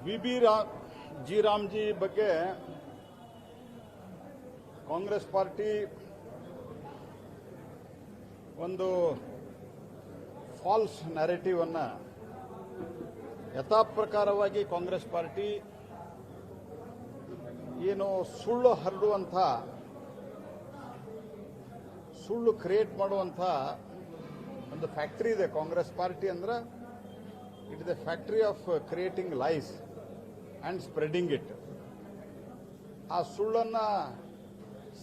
ವಿ.ಬಿ. ರಾಮ್ಜಿ ಬಗ್ಗೆ ಕಾಂಗ್ರೆಸ್ ಪಾರ್ಟಿ ಒಂದು falls narrative ಅನ್ನು ಯಥಾಪ್ರಕಾರವಾಗಿ ಕಾಂಗ್ರೆಸ್ ಪಾರ್ಟಿ ಏನು ಸುಳ್ಳು ಹರಡುವಂಥ ಸುಳ್ಳು ಕ್ರಿಯೇಟ್ ಮಾಡುವಂಥ ಒಂದು ಫ್ಯಾಕ್ಟರಿ ಇದೆ ಕಾಂಗ್ರೆಸ್ ಪಾರ್ಟಿ ಅಂದ್ರೆ it is A factory of creating lies and spreading it. ಆ ಸುಳ್ಳನ್ನು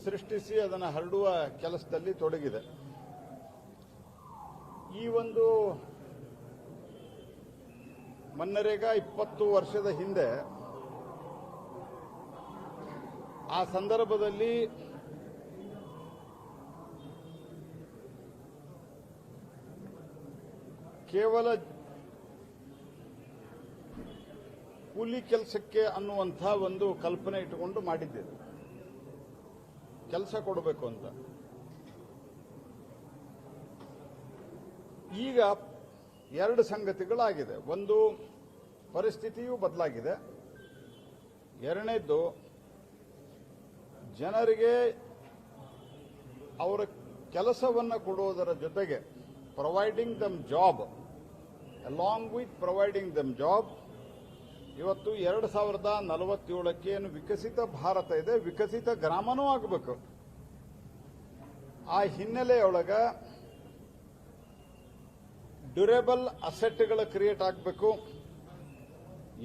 ಸೃಷ್ಟಿಸಿ ಅದನ್ನು ಹರಡುವ ಕೆಲಸದಲ್ಲಿ ತೊಡಗಿದೆ. ಈ ಒಂದು ಮನ್ನರೇಗಾ 20 ವರ್ಷದ ಹಿಂದೆ ಆ ಸಂದರ್ಭದಲ್ಲಿ ಕೇವಲ ಕೂಲಿ ಕೆಲಸಕ್ಕೆ ಅನ್ನುವಂಥ ಒಂದು ಕಲ್ಪನೆ ಇಟ್ಟುಕೊಂಡು ಮಾಡಿದ್ದೇವೆ, ಕೆಲಸ ಕೊಡಬೇಕು ಅಂತ. ಈಗ ಎರಡು ಸಂಗತಿಗಳಾಗಿದೆ. ಒಂದು, ಪರಿಸ್ಥಿತಿಯೂ ಬದಲಾಗಿದೆ. ಎರಡನೇದ್ದು, ಜನರಿಗೆ ಅವರ ಕೆಲಸವನ್ನು ಕೊಡುವುದರ ಜೊತೆಗೆ providing dum job, along with providing dum job, ಇವತ್ತು 2047ಕ್ಕೆ ಏನು ವಿಕಸಿತ ಭಾರತ ಇದೆ, ವಿಕಸಿತ ಗ್ರಾಮನೂ ಆಗಬೇಕು. ಆ ಹಿನ್ನೆಲೆಯೊಳಗ ಡ್ಯೂರೇಬಲ್ ಅಸೆಟ್ಗಳ ಕ್ರಿಯೇಟ್ ಆಗಬೇಕು.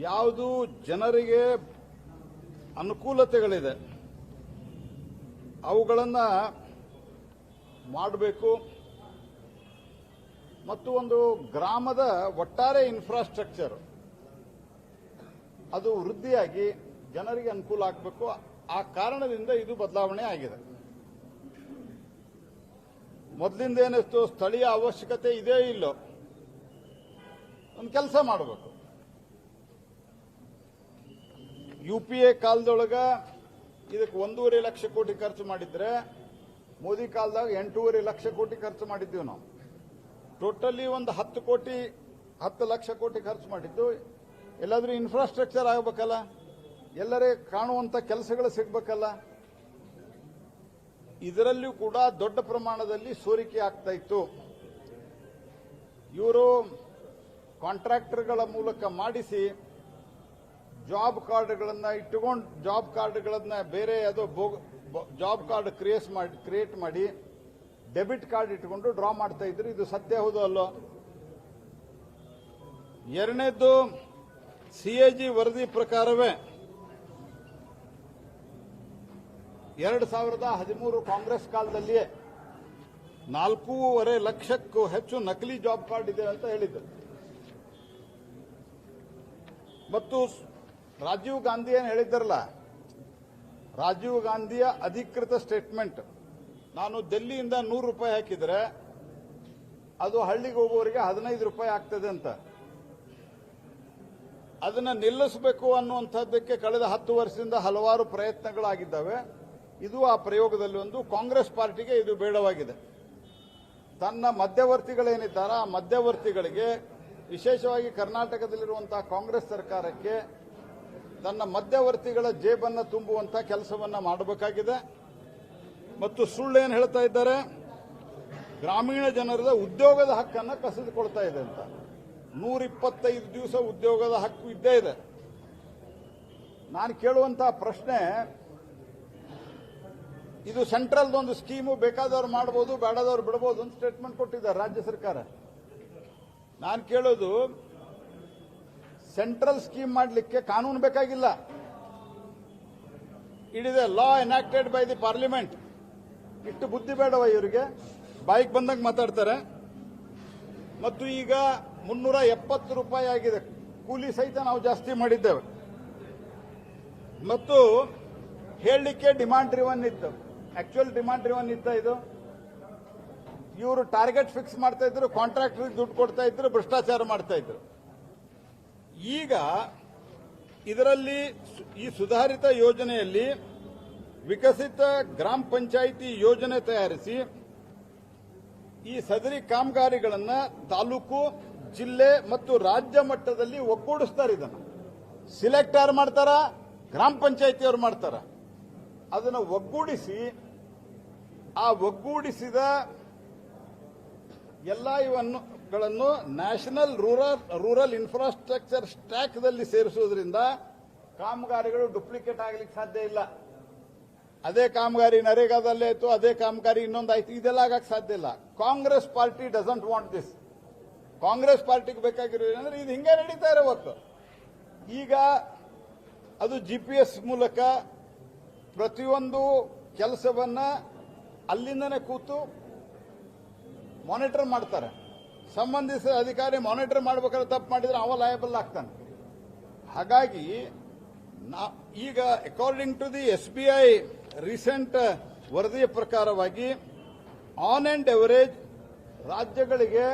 ಯಾವುದು ಜನರಿಗೆ ಅನುಕೂಲತೆಗಳಿದೆ ಅವುಗಳನ್ನು ಮಾಡಬೇಕು. ಮತ್ತು ಒಂದು ಗ್ರಾಮದ ಒಟ್ಟಾರೆ ಇನ್ಫ್ರಾಸ್ಟ್ರಕ್ಚರ್ ಅದು ವೃದ್ಧಿಯಾಗಿ ಜನರಿಗೆ ಅನುಕೂಲ ಆಗಬೇಕು. ಆ ಕಾರಣದಿಂದ ಇದು ಬದಲಾವಣೆ ಆಗಿದೆ. ಮೊದಲಿಂದ ಏನಿತ್ತು, ಸ್ಥಳೀಯ ಅವಶ್ಯಕತೆ ಇದೆಯೋ ಇಲ್ಲೋ ಒಂದು ಕೆಲಸ ಮಾಡಬೇಕು. UPA ಕಾಲದೊಳಗ ಇದಕ್ಕೆ 1.5 ಲಕ್ಷ ಕೋಟಿ ಖರ್ಚು ಮಾಡಿದ್ರೆ, ಮೋದಿ ಕಾಲದಾಗ 8.5 ಲಕ್ಷ ಕೋಟಿ ಖರ್ಚು ಮಾಡಿದ್ದೀವಿ ನಾವು. ಟೋಟಲಿ ಒಂದು 10 ಲಕ್ಷ ಕೋಟಿ ಖರ್ಚು ಮಾಡಿದ್ದು. ಎಲ್ಲಾದ್ರೂ ಇನ್ಫ್ರಾಸ್ಟ್ರಕ್ಚರ್ ಆಗಬೇಕಲ್ಲ, ಎಲ್ಲರೇ ಕಾಣುವಂತ ಕೆಲಸಗಳು ಸಿಗಬೇಕಲ್ಲ. ಇದರಲ್ಲಿಯೂ ಕೂಡ ದೊಡ್ಡ ಪ್ರಮಾಣದಲ್ಲಿ ಸೋರಿಕೆ ಆಗ್ತಾ ಇತ್ತು. ಇವರು ಕಾಂಟ್ರಾಕ್ಟರ್ಗಳ ಮೂಲಕ ಮಾಡಿಸಿ ಜಾಬ್ ಕಾರ್ಡ್ಗಳನ್ನ ಇಟ್ಟುಕೊಂಡು, ಜಾಬ್ ಕಾರ್ಡ್ಗಳನ್ನ ಬೇರೆ ಯಾವುದೋ ಜಾಬ್ ಕಾರ್ಡ್ ಕ್ರಿಯೇಟ್ ಮಾಡಿ ಡೆಬಿಟ್ ಕಾರ್ಡ್ ಇಟ್ಟುಕೊಂಡು ಡ್ರಾ ಮಾಡ್ತಾ ಇದ್ರು. ಇದು ಸತ್ಯ ಹೌದು ಅಲ್ಲೋ? ಎರಡನೇದ್ದು, CAG ವರದಿ ಪ್ರಕಾರವೇ 2013 ಕಾಂಗ್ರೆಸ್ ಕಾಲದಲ್ಲಿಯೇ 4.5 ಲಕ್ಷಕ್ಕೂ ಹೆಚ್ಚು ನಕಲಿ ಜಾಬ್ ಕಾರ್ಡ್ ಇದೆ ಅಂತ ಹೇಳಿದ್ದರು. ಮತ್ತು ರಾಜೀವ್ ಗಾಂಧಿ ಏನು ಹೇಳಿದ್ದಾರಲ್ಲ, ರಾಜೀವ್ ಗಾಂಧಿಯ ಅಧಿಕೃತ ಸ್ಟೇಟ್ಮೆಂಟ್, ನಾನು ಡೆಲ್ಲಿಯಿಂದ 100 ರೂಪಾಯಿ ಹಾಕಿದರೆ ಅದು ಹಳ್ಳಿಗೆ ಹೋಗುವವರಿಗೆ 15 ರೂಪಾಯಿ ಆಗ್ತದೆ ಅಂತ. ಅದನ್ನ ನಿಲ್ಲಿಸಬೇಕು ಅನ್ನುವಂಥದ್ದಕ್ಕೆ ಕಳೆದ 10 ವರ್ಷದಿಂದ ಹಲವಾರು ಪ್ರಯತ್ನಗಳಾಗಿದ್ದಾವೆ. ಇದು ಆ ಪ್ರಯೋಗದಲ್ಲಿ ಒಂದು. ಕಾಂಗ್ರೆಸ್ ಪಾರ್ಟಿಗೆ ಇದು ಬೇಡವಾಗಿದೆ. ತನ್ನ ಮಧ್ಯವರ್ತಿಗಳೇನಿದ್ದಾರೆ ಆ ಮಧ್ಯವರ್ತಿಗಳಿಗೆ, ವಿಶೇಷವಾಗಿ ಕರ್ನಾಟಕದಲ್ಲಿರುವಂತಹ ಕಾಂಗ್ರೆಸ್ ಸರ್ಕಾರಕ್ಕೆ ತನ್ನ ಮಧ್ಯವರ್ತಿಗಳ ಜೇಬನ್ನು ತುಂಬುವಂತ ಕೆಲಸವನ್ನ ಮಾಡಬೇಕಾಗಿದೆ. ಮತ್ತು ಸುಳ್ಳೇನು ಹೇಳ್ತಾ ಇದ್ದಾರೆ, ಗ್ರಾಮೀಣ ಜನರದ ಉದ್ಯೋಗದ ಹಕ್ಕನ್ನು ಕಸಿದುಕೊಳ್ತಾ ಇದೆ ಅಂತ. 125 ದಿವಸ ಉದ್ಯೋಗದ ಹಕ್ಕು ಇದ್ದೇ ಇದೆ. ನಾನು ಕೇಳುವಂತಹ ಪ್ರಶ್ನೆ, ಇದು ಸೆಂಟ್ರಲ್ದೊಂದು ಸ್ಕೀಮು, ಬೇಕಾದವ್ರು ಮಾಡಬಹುದು, ಬೇಡದವ್ರು ಬಿಡಬಹುದು ಅಂತ ಸ್ಟೇಟ್ಮೆಂಟ್ ಕೊಟ್ಟಿದ್ದಾರೆ ರಾಜ್ಯ ಸರ್ಕಾರ. ನಾನು ಕೇಳೋದು, ಸೆಂಟ್ರಲ್ ಸ್ಕೀಮ್ ಮಾಡಲಿಕ್ಕೆ ಕಾನೂನು ಬೇಕಾಗಿಲ್ಲ. It is a law enacted by the parliament. ಇಷ್ಟು ಬುದ್ಧಿ ಬೇಡವ ಇವರಿಗೆ? ಬಾಯಿಗೆ ಬಂದಂಗೆ ಮಾತಾಡ್ತಾರೆ. ಮತ್ತು ಈಗ 370 ರೂಪಾಯಿ ಆಗಿದೆ. ಕೂಲಿ ಸಹಿತ ನಾವು ಜಾಸ್ತಿ ಮಾಡಿದ್ದೇವೆ. ಮತ್ತು ಹೇಳಲಿಕ್ಕೆ ಡಿಮಾಂಡ್ ಡ್ರಿವನ್ ಇತ್ತು, ಆಕ್ಚುಯಲ್ ಡಿಮಾಂಡ್ ಡ್ರಿವನ್ ಇತ್ತ ಇದು. ಇವರು ಟಾರ್ಗೆಟ್ ಫಿಕ್ಸ್ ಮಾಡ್ತಾ ಇದ್ರು, ಕಾಂಟ್ರಾಕ್ಟರ್ಗೆ ದುಡ್ಡು ಕೊಡ್ತಾ ಇದ್ರು, ಭ್ರಷ್ಟಾಚಾರ ಮಾಡ್ತಾ ಇದ್ರು. ಈಗ ಇದರಲ್ಲಿ ಈ ಸುಧಾರಿತ ಯೋಜನೆಯಲ್ಲಿ ವಿಕಸಿತ ಗ್ರಾಮ ಪಂಚಾಯಿತಿ ಯೋಜನೆ ತಯಾರಿಸಿ ಈ ಸದರಿ ಕಾಮಗಾರಿಗಳನ್ನು ತಾಲೂಕು, ಜಿಲ್ಲೆ ಮತ್ತು ರಾಜ್ಯ ಮಟ್ಟದಲ್ಲಿ ಒಗ್ಗೂಡಿಸ್ತಾರೆ. ಇದನ್ನು ಸಿಲೆಕ್ಟ್ ಯಾರು ಮಾಡ್ತಾರ? ಗ್ರಾಮ ಪಂಚಾಯತಿಯವರು ಮಾಡ್ತಾರ. ಅದನ್ನು ಒಗ್ಗೂಡಿಸಿ ಆ ಒಗ್ಗೂಡಿಸಿದ ಎಲ್ಲ ಇವನ್ನು ನ್ಯಾಷನಲ್ ರೂರಲ್ ಇನ್ಫ್ರಾಸ್ಟ್ರಕ್ಚರ್ ಸ್ಟ್ಯಾಕ್ದಲ್ಲಿ ಸೇರಿಸುವುದರಿಂದ ಕಾಮಗಾರಿಗಳು ಡುಪ್ಲಿಕೇಟ್ ಆಗ್ಲಿಕ್ಕೆ ಸಾಧ್ಯ ಇಲ್ಲ. ಅದೇ ಕಾಮಗಾರಿ ನರೇಗಾದಲ್ಲೇ ಆಯ್ತು, ಅದೇ ಕಾಮಗಾರಿ ಇನ್ನೊಂದು ಆಯ್ತು, ಇದೆಲ್ಲ ಆಗಕ್ಕೆ ಸಾಧ್ಯ ಇಲ್ಲ. Congress party doesn't want this. Congress ಪಾರ್ಟಿಗೆ ಬೇಕಾಗಿರೋದು ಏನಂದ್ರೆ ಇದು ಹಿಂಗೆ ನಡೀತಾ ಇರಬೇಕು. ಈಗ ಅದು GPS ಮೂಲಕ ಪ್ರತಿಯೊಂದು ಕೆಲಸವನ್ನ ಅಲ್ಲಿಂದನೇ ಕೂತು ಮಾನಿಟರ್ ಮಾಡ್ತಾರೆ. ಸಂಬಂಧಿಸಿದ ಅಧಿಕಾರಿ ಮಾನಿಟರ್ ಮಾಡ್ಬೇಕಾದ್ರೆ ತಪ್ಪು ಮಾಡಿದ್ರೆ ಅವ ಲಯಬಲ್ ಆಗ್ತಾನೆ. ಹಾಗಾಗಿ ಈಗ according to the SBI recent ವರದಿಯ ಪ್ರಕಾರವಾಗಿ ಆನ್ ಅಂಡ್ ಎವರೇಜ್ ರಾಜ್ಯಗಳಿಗೆ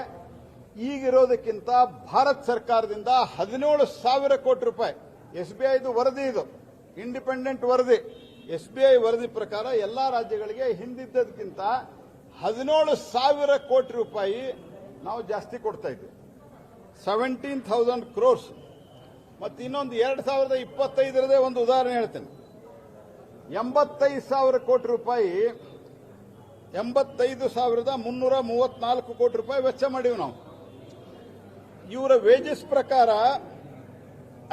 ಈಗಿರೋದಕ್ಕಿಂತ ಭಾರತ ಸರ್ಕಾರದಿಂದ 17,000 ಕೋಟಿ ರೂಪಾಯಿ, SBIದು ವರದಿ, ಇದು ಇಂಡಿಪೆಂಡೆಂಟ್ ವರದಿ, SBI ವರದಿ ಪ್ರಕಾರ ಎಲ್ಲಾ ರಾಜ್ಯಗಳಿಗೆ ಹಿಂದಿದ್ದದಕ್ಕಿಂತ 17,000 ಕೋಟಿ ರೂಪಾಯಿ ನಾವು ಜಾಸ್ತಿ ಕೊಡ್ತಾ ಇದ್ದೀವಿ. 17,000 crores. ಮತ್ತು ಇನ್ನೊಂದು 2025 ಒಂದು ಉದಾಹರಣೆ ಹೇಳ್ತೇನೆ. 85,000 ಕೋಟಿ ರೂಪಾಯಿ, 85,334 ಕೋಟಿ ರೂಪಾಯಿ ವೆಚ್ಚ ಮಾಡಿವಿ ನಾವು. ಇವರ ವೇಜಸ್ ಪ್ರಕಾರ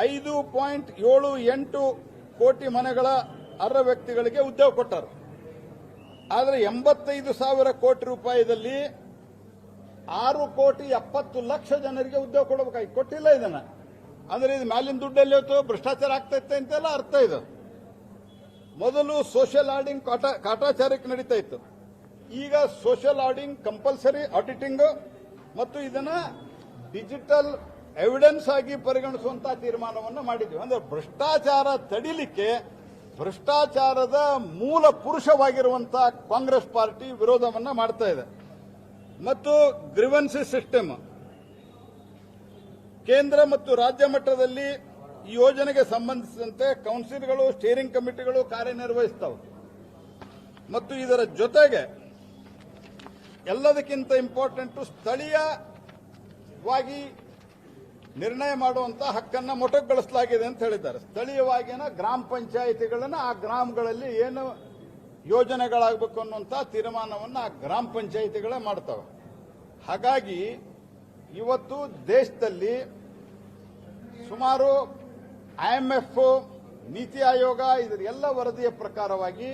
5.78 ಕೋಟಿ ಮನೆಗಳ ಅರ್ಹ ವ್ಯಕ್ತಿಗಳಿಗೆ ಉದ್ಯೋಗ ಕೊಟ್ಟರು. ಆದರೆ 85,000 ಕೋಟಿ ರೂಪಾಯಿದಲ್ಲಿ 6,70,00,000 ಜನರಿಗೆ ಉದ್ಯೋಗ ಕೊಡಬೇಕಾಗಿ ಕೊಟ್ಟಿಲ್ಲ. ಇದನ್ನ ಅಂದ್ರೆ ಇದು ಮ್ಯಾಲಿನ ದುಡ್ಡಲ್ಲಿ ಹೊತ್ತು ಭ್ರಷ್ಟಾಚಾರ ಆಗ್ತಾ ಇತ್ತು ಅಂತೆಲ್ಲ ಅರ್ಥ. ಇದು ಮೊದಲು ಸೋಷಿಯಲ್ ಆಡಿಂಗ್ ಕಾಟಾಚಾರಕ್ಕೆ ನಡೀತಾ ಇತ್ತು. ಈಗ ಸೋಷಿಯಲ್ ಆಡಿಂಗ್ ಕಂಪಲ್ಸರಿ ಆಡಿಟಿಂಗ್ ಮತ್ತು ಇದನ್ನ ಡಿಜಿಟಲ್ ಎವಿಡೆನ್ಸ್ ಆಗಿ ಪರಿಗಣಿಸುವಂತಹ ತೀರ್ಮಾನವನ್ನು ಮಾಡಿದ್ವಿ. ಅಂದ್ರೆ ಭ್ರಷ್ಟಾಚಾರ ತಡಿಲಿಕ್ಕೆ ಭ್ರಷ್ಟಾಚಾರದ ಮೂಲ ಪುರುಷವಾಗಿರುವಂತಹ ಕಾಂಗ್ರೆಸ್ ಪಾರ್ಟಿ ವಿರೋಧವನ್ನ ಮಾಡ್ತಾ ಇದೆ. ಮತ್ತು ಗ್ರಿವೆನ್ಸಿ ಸಿಸ್ಟಮ್ ಕೇಂದ್ರ ಮತ್ತು ರಾಜ್ಯ ಮಟ್ಟದಲ್ಲಿ ಈ ಯೋಜನೆಗೆ ಸಂಬಂಧಿಸಿದಂತೆ ಕೌನ್ಸಿಲ್ಗಳು, ಸ್ಟೀರಿಂಗ್ ಕಮಿಟಿಗಳು ಕಾರ್ಯನಿರ್ವಹಿಸ್ತವೆ. ಮತ್ತು ಇದರ ಜೊತೆಗೆ ಎಲ್ಲದಕ್ಕಿಂತ ಇಂಪಾರ್ಟೆಂಟ್ ಸ್ಥಳೀಯವಾಗಿ ನಿರ್ಣಯ ಮಾಡುವಂತಹ ಹಕ್ಕನ್ನ ಮೊಟಕುಗೊಳಿಸಲಾಗಿದೆ ಅಂತ ಹೇಳಿದ್ದಾರೆ. ಸ್ಥಳೀಯವಾಗಿನ ಗ್ರಾಮ ಪಂಚಾಯಿತಿಗಳನ್ನ ಆ ಗ್ರಾಮಗಳಲ್ಲಿ ಏನು ಯೋಜನೆಗಳಾಗಬೇಕು ಅನ್ನುವಂತಹ ತೀರ್ಮಾನವನ್ನು ಆ ಗ್ರಾಮ ಪಂಚಾಯಿತಿಗಳೇ ಮಾಡ್ತವೆ. ಹಾಗಾಗಿ ಇವತ್ತು ದೇಶದಲ್ಲಿ ಸುಮಾರು IMF, ನೀತಿ ಆಯೋಗ ಇದರ ಎಲ್ಲ ವರದಿಯ ಪ್ರಕಾರವಾಗಿ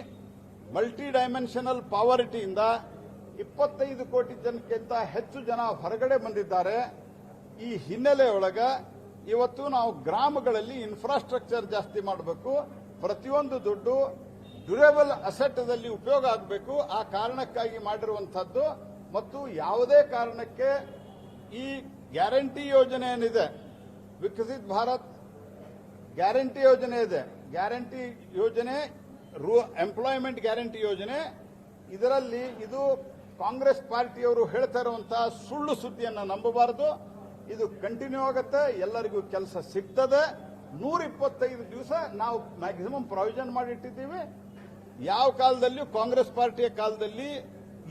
ಮಲ್ಟಿ ಡೈಮೆನ್ಷನಲ್ ಪಾವರ್ಟಿಯಿಂದ 25 ಕೋಟಿ ಜನಕ್ಕಿಂತ ಹೆಚ್ಚು ಜನ ಹೊರಗಡೆ ಬಂದಿದ್ದಾರೆ. ಈ ಹಿನ್ನೆಲೆಯೊಳಗ ಇವತ್ತು ನಾವು ಗ್ರಾಮಗಳಲ್ಲಿ ಇನ್ಫ್ರಾಸ್ಟ್ರಕ್ಚರ್ ಜಾಸ್ತಿ ಮಾಡಬೇಕು. ಪ್ರತಿಯೊಂದು ದುಡ್ಡು ಡ್ಯೂರೇಬಲ್ ಅಸೆಟ್ದಲ್ಲಿ ಉಪಯೋಗ ಆಗಬೇಕು. ಆ ಕಾರಣಕ್ಕಾಗಿ ಮಾಡಿರುವಂತಹದ್ದು. ಮತ್ತು ಯಾವುದೇ ಕಾರಣಕ್ಕೆ ಈ ಗ್ಯಾರಂಟಿ ಯೋಜನೆ ಏನಿದೆ, ವಿಕಸಿತ್ ಭಾರತ್ ಗ್ಯಾರಂಟಿ ಯೋಜನೆ ಇದೆ, ಗ್ಯಾರಂಟಿ ಯೋಜನೆ ಎಂಪ್ಲಾಯ್ಮೆಂಟ್ ಗ್ಯಾರಂಟಿ ಯೋಜನೆ, ಇದರಲ್ಲಿ ಇದು ಕಾಂಗ್ರೆಸ್ ಪಾರ್ಟಿಯವರು ಹೇಳ್ತಾ ಇರುವಂತಹ ಸುಳ್ಳು ಸುದ್ದಿಯನ್ನು ನಂಬಬಾರದು. ಇದು ಕಂಟಿನ್ಯೂ ಆಗುತ್ತೆ, ಎಲ್ಲರಿಗೂ ಕೆಲಸ ಸಿಗ್ತದೆ. 125 ದಿವಸ ನಾವು ಮ್ಯಾಕ್ಸಿಮಮ್ ಪ್ರಾವಿಷನ್ ಮಾಡಿಟ್ಟಿದ್ದೀವಿ. ಯಾವ ಕಾಲದಲ್ಲಿಯೂ ಕಾಂಗ್ರೆಸ್ ಪಾರ್ಟಿಯ ಕಾಲದಲ್ಲಿ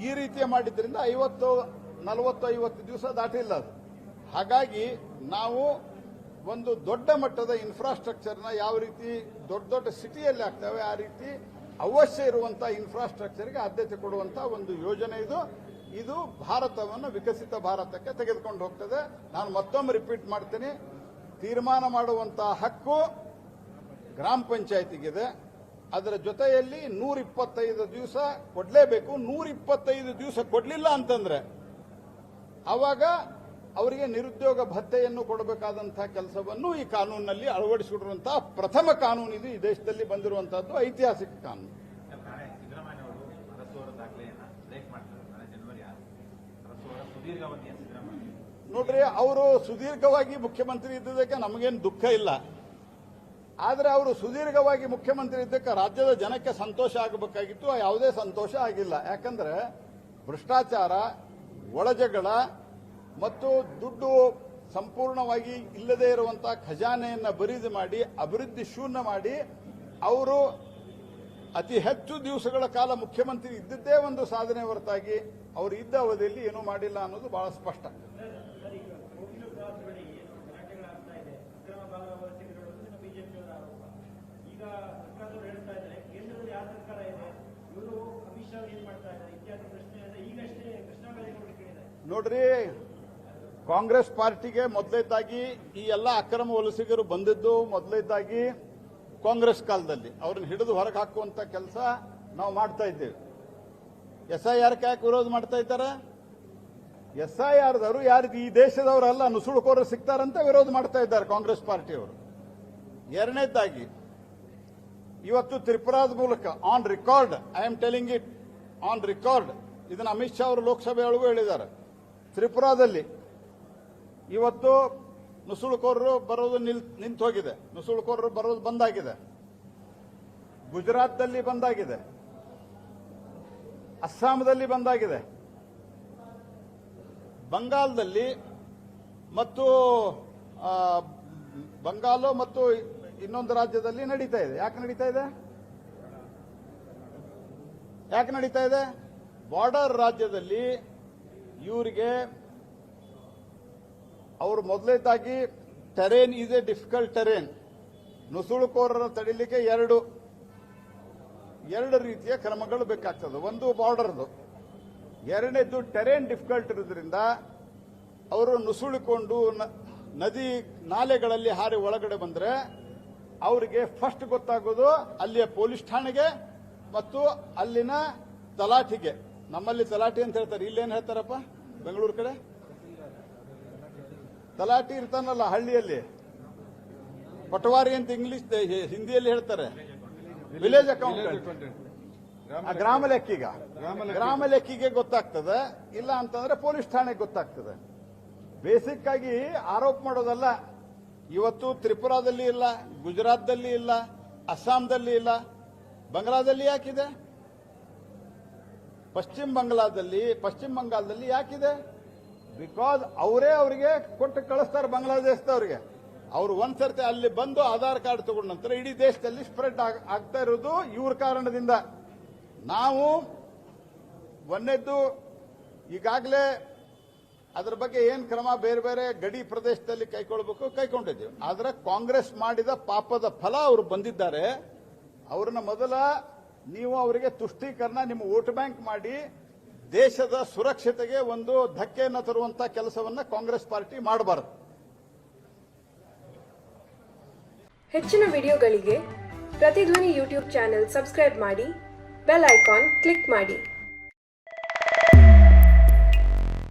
ಈ ರೀತಿಯ ಮಾಡಿದ್ರಿಂದ 40-50 ದಿವಸ ದಾಟಿಲ್ಲ ಅದು. ಹಾಗಾಗಿ ನಾವು ಒಂದು ದೊಡ್ಡ ಮಟ್ಟದ ಇನ್ಫ್ರಾಸ್ಟ್ರಕ್ಚರ್ನ ಯಾವ ರೀತಿ ದೊಡ್ಡ ದೊಡ್ಡ ಸಿಟಿಯಲ್ಲಿ ಆಗ್ತವೆ ಆ ರೀತಿ ಅವಶ್ಯ ಇರುವಂತಹ ಇನ್ಫ್ರಾಸ್ಟ್ರಕ್ಚರ್ಗೆ ಆದ್ಯತೆ ಕೊಡುವಂತಹ ಒಂದು ಯೋಜನೆ ಇದು. ಇದು ಭಾರತವನ್ನು ವಿಕಸಿತ ಭಾರತಕ್ಕೆ ತೆಗೆದುಕೊಂಡು ಹೋಗ್ತದೆ. ನಾನು ಮತ್ತೊಮ್ಮೆ ರಿಪೀಟ್ ಮಾಡ್ತೀನಿ, ತೀರ್ಮಾನ ಮಾಡುವಂತಹ ಹಕ್ಕು ಗ್ರಾಮ ಪಂಚಾಯತಿಗಿದೆ. ಅದರ ಜೊತೆಯಲ್ಲಿ 125 ದಿವಸ ಕೊಡಲೇಬೇಕು. 125 ದಿವಸ ಕೊಡಲಿಲ್ಲ ಅಂತಂದ್ರೆ ಅವಾಗ ಅವರಿಗೆ ನಿರುದ್ಯೋಗ ಭತ್ಯೆಯನ್ನು ಕೊಡಬೇಕಾದಂತಹ ಕೆಲಸವನ್ನು ಈ ಕಾನೂನಿನಲ್ಲಿ ಅಳವಡಿಸಿಕೊಂಡಿರುವಂತಹ ಪ್ರಥಮ ಕಾನೂನು ಇದು. ಈ ದೇಶದಲ್ಲಿ ಬಂದಿರುವಂತಹದ್ದು ಐತಿಹಾಸಿಕ ಕಾನೂನು. ನೋಡ್ರಿ, ಅವರು ಸುದೀರ್ಘವಾಗಿ ಮುಖ್ಯಮಂತ್ರಿ ಇದ್ದದಕ್ಕೆ ನಮಗೇನು ದುಃಖ ಇಲ್ಲ. ಆದರೆ ಅವರು ಸುದೀರ್ಘವಾಗಿ ಮುಖ್ಯಮಂತ್ರಿ ಇದ್ದಕ್ಕೆ ರಾಜ್ಯದ ಜನಕ್ಕೆ ಸಂತೋಷ ಆಗಬೇಕಾಗಿತ್ತು. ಯಾವುದೇ ಸಂತೋಷ ಆಗಿಲ್ಲ. ಯಾಕಂದ್ರೆ ಭ್ರಷ್ಟಾಚಾರ, ಒಳಜಗಳ ಮತ್ತು ದುಡ್ಡು ಸಂಪೂರ್ಣವಾಗಿ ಇಲ್ಲದೆ ಇರುವಂತಹ ಖಜಾನೆಯನ್ನು ಬರಿದು ಮಾಡಿ ಅಭಿವೃದ್ಧಿ ಶೂನ್ಯ ಮಾಡಿ ಅವರು ಅತಿ ಹೆಚ್ಚು ದಿವಸಗಳ ಕಾಲ ಮುಖ್ಯಮಂತ್ರಿ ಇದ್ದದ್ದೇ ಒಂದು ಸಾಧನೆ ಹೊರತಾಗಿ ಅವರು ಇದ್ದ ಅವಧಿಯಲ್ಲಿ ಏನೂ ಮಾಡಿಲ್ಲ ಅನ್ನೋದು ಬಹಳ ಸ್ಪಷ್ಟ. ಈಗ ಸರ್ಕಾರದವರು ಹೇಳ್ತಾ ಇದ್ದಾರೆ ಕೇಂದ್ರದಲ್ಲಿ ಯಾವ ಸರ್ಕಾರ ಇದೆ, ಇವರು ಅಮಿತ್ ಶಾ ಏನ್ ಮಾಡ್ತಾ ಇದ್ದಾರೆ ಇತ್ಯಾದಿ ಪ್ರಶ್ನೆ ಇದೆ. ಈಗಷ್ಟೇ ಕೃಷ್ಣ ಬೈರೇಗೌಡರು ಕೇಳಿದ್ದಾರೆ. ನೋಡ್ರಿ, ಕಾಂಗ್ರೆಸ್ ಪಾರ್ಟಿಗೆ ಮೊದಲೇದಾಗಿ ಈ ಎಲ್ಲ ಅಕ್ರಮ ವಲಸಿಗರು ಬಂದಿದ್ದು ಮೊದಲೇದಾಗಿ ಕಾಂಗ್ರೆಸ್ ಕಾಲದಲ್ಲಿ ಅವ್ರನ್ನ ಹಿಡಿದು ಹೊರಗೆ ಹಾಕುವಂತ ಕೆಲಸ ನಾವು ಮಾಡ್ತಾ ಇದ್ದೇವೆ. SIR ಯಾಕೆ ವಿರೋಧ ಮಾಡ್ತಾ ಇದ್ದಾರೆ? SIR ದವರು ಯಾರು ಈ ದೇಶದವರಲ್ಲ, ನುಸುಳುಕೋರು ಸಿಗ್ತಾರಂತ ವಿರೋಧ ಮಾಡ್ತಾ ಇದ್ದಾರೆ ಕಾಂಗ್ರೆಸ್ ಪಾರ್ಟಿಯವರು. ಎರಡನೇದಾಗಿ ಇವತ್ತು ತ್ರಿಪುರಾದ ಮೂಲಕ on record, I am telling it on record, ಇದನ್ನ ಅಮಿತ್ ಶಾ ಅವರು ಲೋಕಸಭೆಯೊಳಗೂ ಹೇಳಿದ್ದಾರೆ. ತ್ರಿಪುರಾದಲ್ಲಿ ಇವತ್ತು ನುಸುಳುಕೋರರು ಬರೋದು ನಿಂತು ಹೋಗಿದೆ, ನುಸುಳುಕೋರರು ಬರೋದು ಬಂದಾಗಿದೆ. ಗುಜರಾತ್ನಲ್ಲಿ ಬಂದಾಗಿದೆ, ಅಸ್ಸಾಂದಲ್ಲಿ ಬಂದಾಗಿದೆ, ಬಂಗಾಲದಲ್ಲಿ ಮತ್ತು ಬಂಗಾಲ ಮತ್ತು ಇನ್ನೊಂದು ರಾಜ್ಯದಲ್ಲಿ ನಡೀತಾ ಇದೆ. ಯಾಕೆ ನಡೀತಾ ಇದೆ? ಬಾರ್ಡರ್ ರಾಜ್ಯದಲ್ಲಿ ಇವರಿಗೆ ಅವರು ಮೊದಲೇದಾಗಿ terrain is a difficult terrain. ನುಸುಳುಕೋರರ ತಡಿಲಿಕ್ಕೆ ಎರಡು ರೀತಿಯ ಕ್ರಮಗಳು ಬೇಕಾಗ್ತದೆ. ಒಂದು ಬಾರ್ಡರ್ದು, ಎರಡನೇದು ಟೆರೇನ್ ಡಿಫಿಕಲ್ಟ್ ಇರೋದ್ರಿಂದ ಅವರು ನುಸುಳಿಕೊಂಡು ನದಿ ನಾಲೆಗಳಲ್ಲಿ ಹಾರಿ ಒಳಗಡೆ ಬಂದ್ರೆ ಅವರಿಗೆ ಫಸ್ಟ್ ಗೊತ್ತಾಗೋದು ಅಲ್ಲಿಯ ಪೊಲೀಸ್ ಠಾಣೆಗೆ ಮತ್ತು ಅಲ್ಲಿನ ತಲಾಠಿಗೆ. ನಮ್ಮಲ್ಲಿ ತಲಾಠಿ ಅಂತ ಹೇಳ್ತಾರೆ, ಇಲ್ಲೇನು ಹೇಳ್ತಾರಪ್ಪ ಬೆಂಗಳೂರು ಕಡೆ? ತಲಾಠಿ ಇರ್ತಾನಲ್ಲ ಹಳ್ಳಿಯಲ್ಲಿ, ಪಟವಾರಿ ಅಂತ ಇಂಗ್ಲಿಷ್ ಹಿಂದಿಯಲ್ಲಿ ಹೇಳ್ತಾರೆ, ವಿಲೇಜ್ ಅಕೌಂಟೆಂಟ್, ಗ್ರಾಮ ಲೆಕ್ಕಿಗೆ ಗೊತ್ತಾಗ್ತದೆ. ಇಲ್ಲ ಅಂತಂದ್ರೆ ಪೊಲೀಸ್ ಠಾಣೆಗೆ ಗೊತ್ತಾಗ್ತದೆ. ಬೇಸಿಕ್ ಆಗಿ ಆರೋಪ ಮಾಡೋದಲ್ಲ. ಇವತ್ತು ತ್ರಿಪುರಾದಲ್ಲಿ ಇಲ್ಲ, ಗುಜರಾತ್ದಲ್ಲಿ ಇಲ್ಲ, ಅಸ್ಸಾಂದಲ್ಲಿ ಇಲ್ಲ, ಬಂಗಾಳದಲ್ಲಿ ಯಾಕಿದೆ? ಪಶ್ಚಿಮ ಬಂಗಾಳದಲ್ಲಿ ಯಾಕಿದೆ? ಬಿಕಾಸ್ ಅವರೇ ಅವರಿಗೆ ಕೊಟ್ಟು ಕಳಿಸ್ತಾರೆ ಬಾಂಗ್ಲಾದೇಶದವ್ರಿಗೆ. ಅವರು ಒಂದ್ಸರ್ತಿ ಅಲ್ಲಿ ಬಂದು ಆಧಾರ್ ಕಾರ್ಡ್ ತಗೊಂಡ ನಂತರ ಇಡೀ ದೇಶದಲ್ಲಿ ಸ್ಪ್ರೆಡ್ ಆಗ್ತಾ ಇರೋದು ಇವ್ರ ಕಾರಣದಿಂದ. ನಾವು ಒಂದೇದ್ದು ಈಗಾಗಲೇ ಅದರ ಬಗ್ಗೆ ಏನ್ ಕ್ರಮ ಬೇರೆ ಬೇರೆ ಗಡಿ ಪ್ರದೇಶದಲ್ಲಿ ಕೈಗೊಂಡಿದ್ದೀವಿ. ಆದ್ರೆ ಕಾಂಗ್ರೆಸ್ ಮಾಡಿದ ಪಾಪದ ಫಲ ಅವರು ಬಂದಿದ್ದಾರೆ. ಅವ್ರನ್ನ ಮೊದಲ ನೀವು ಅವರಿಗೆ ತುಷ್ಟೀಕರಣ, ನಿಮ್ಮ ವೋಟ್ ಬ್ಯಾಂಕ್ ಮಾಡಿ ದೇಶದ ಸುರಕ್ಷತೆಗೆ ಒಂದು ಧಕ್ಕೆಯನ್ನು ತರುವಂತಹ ಕೆಲಸವನ್ನ ಕಾಂಗ್ರೆಸ್ ಪಾರ್ಟಿ ಮಾಡಬಾರದು. ಹೆಚ್ಚಿನ ವಿಡಿಯೋಗಳಿಗೆ ಪ್ರತಿಧ್ವನಿ ಯೂಟ್ಯೂಬ್ ಚಾನೆಲ್ ಸಬ್ಸ್ಕ್ರೈಬ್ ಮಾಡಿ, ಬೆಲ್ ಐಕಾನ್ ಕ್ಲಿಕ್ ಮಾಡಿ.